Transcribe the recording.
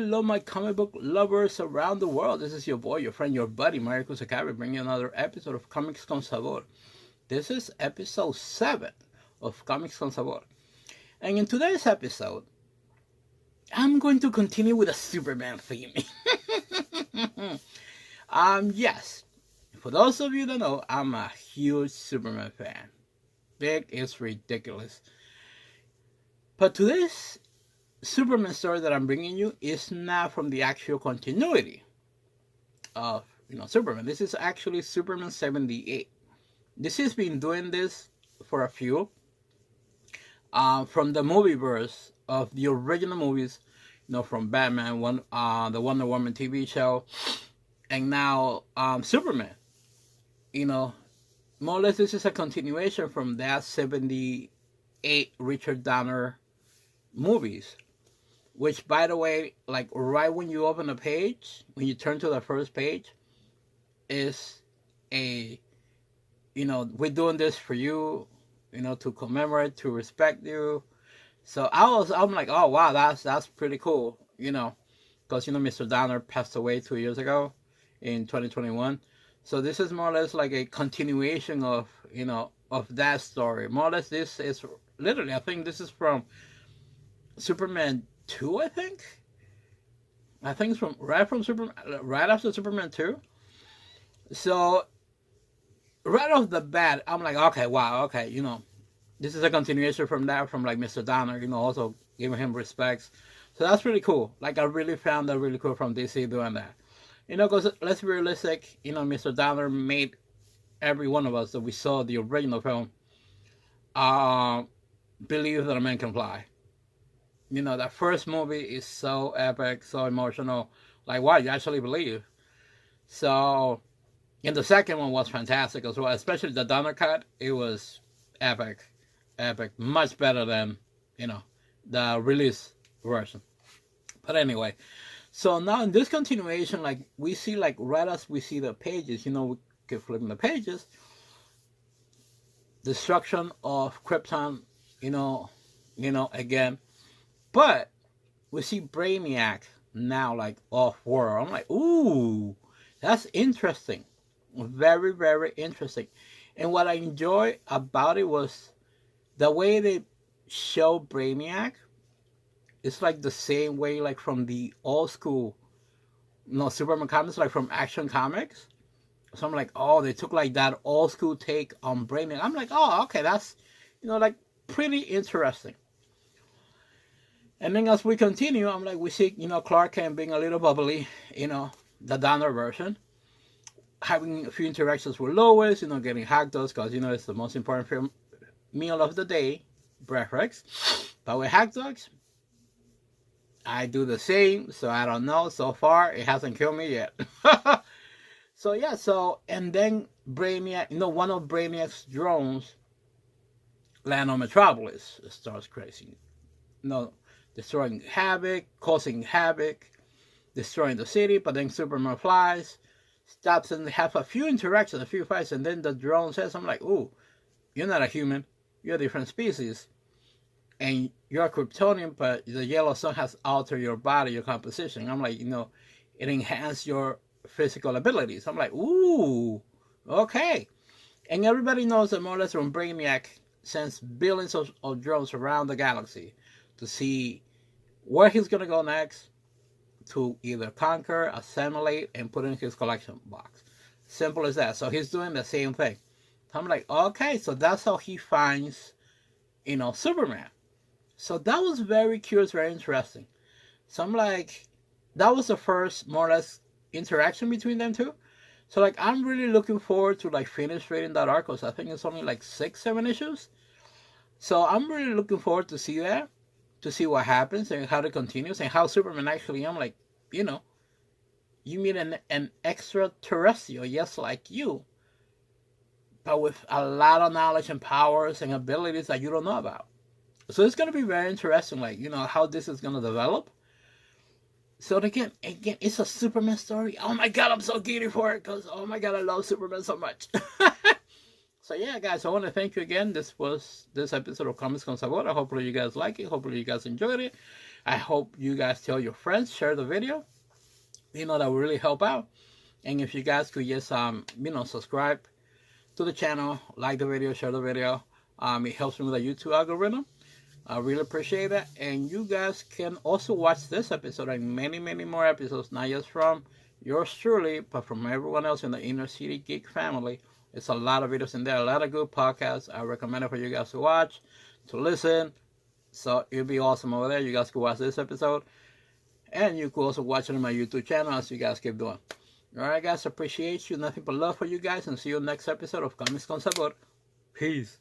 hello, my comic book lovers around the world. This is your boy, your friend, your buddy, Mario Kusakabe, bringing you another episode of Comics con Sabor. This is episode 7 of Comics con Sabor. And in today's episode, I'm going to continue with a Superman theme. Yes, for those of you that know, I'm a huge Superman fan. Big is ridiculous. But today's Superman story that I'm bringing you is not from the actual continuity of Superman. This is actually Superman 78. This has been doing this for a few from the movie verse of the original movies, from Batman, the Wonder Woman TV show, and now Superman. More or less this is a continuation from that 78 Richard Donner movies. Which, by the way, like right when you open the page, when you turn to the first page, is we're doing this for you, to commemorate, to respect you. So I'm like, oh wow, that's pretty cool, because Mr. Donner passed away 2 years ago, in 2021. So this is more or less like a continuation of of that story. More or less, this is literally, I think this is from Superman 2, I think it's from right after Superman 2. So right off the bat, I'm like, okay, wow, okay, this is a continuation from that, from like Mr. Donner, also giving him respects. So that's pretty cool. Like, I really found that really cool from DC doing that. Because let's be realistic, Mr. Donner made every one of us that we saw the original film believe that a man can fly. That first movie is so epic, so emotional. Like, wow, you actually believe. So, and the second one was fantastic as well, especially the Donner cut. It was epic, much better than the release version. But anyway, now in this continuation, like we see, like right as we see the pages, we keep flipping the pages. Destruction of Krypton, again. But we see Brainiac now, like, off-world. I'm like, ooh, that's interesting. Very, very interesting. And what I enjoy about it was the way they show Brainiac. It's like the same way, like from the old school, Superman comics, like from Action Comics. So I'm like, oh, they took like that old school take on Brainiac. I'm like, oh, okay, that's, like pretty interesting. And then as we continue, I'm like, we see, Clark Kent being a little bubbly, the Donner version. Having a few interactions with Lois, getting hot dogs, because, it's the most important meal of the day, breakfast. But with hot dogs, I do the same, so I don't know. So far, it hasn't killed me yet. And then Brainiac, one of Brainiac's drones land on Metropolis. It starts crazy. Destroying havoc, causing havoc, destroying the city, but then Superman flies, stops and have a few interactions, a few fights, and then the drone says, I'm like, ooh, you're not a human, you're a different species, and you're a Kryptonian, but the yellow sun has altered your body, your composition. I'm like, it enhanced your physical abilities. I'm like, ooh, okay. And everybody knows that more or less when Brainiac sends billions of drones around the galaxy to see where he's going to go next, to either conquer, assimilate, and put in his collection box. Simple as that. So he's doing the same thing. So I'm like, okay, so that's how he finds, Superman. So that was very curious, very interesting. So I'm like, that was the first, more or less, interaction between them two. So, like, I'm really looking forward to, like, finish reading that arc, because I think it's only, like, 6-7 issues. So I'm really looking forward to see that, to see what happens and how it continues, and how Superman actually, I'm like, you meet an extraterrestrial, just like you, but with a lot of knowledge and powers and abilities that you don't know about. So it's going to be very interesting, like, how this is going to develop. So again, it's a Superman story. Oh my God, I'm so giddy for it, because, oh my God, I love Superman so much. So yeah, guys, I want to thank you again. This was this episode of Comics con Sabor. Hopefully you guys like it. Hopefully you guys enjoyed it. I hope you guys tell your friends, share the video. That will really help out. And if you guys could just subscribe to the channel, like the video, share the video. It helps me with the YouTube algorithm. I really appreciate that. And you guys can also watch this episode and many, many more episodes, not just from yours truly, but from everyone else in the Inner City Geek family. It's a lot of videos in there, a lot of good podcasts. I recommend it for you guys to watch, to listen. So it'll be awesome over there. You guys can watch this episode. And you can also watch it on my YouTube channel as you guys keep doing. Alright guys, appreciate you. Nothing but love for you guys. And see you next episode of Comics con Sabor. Peace.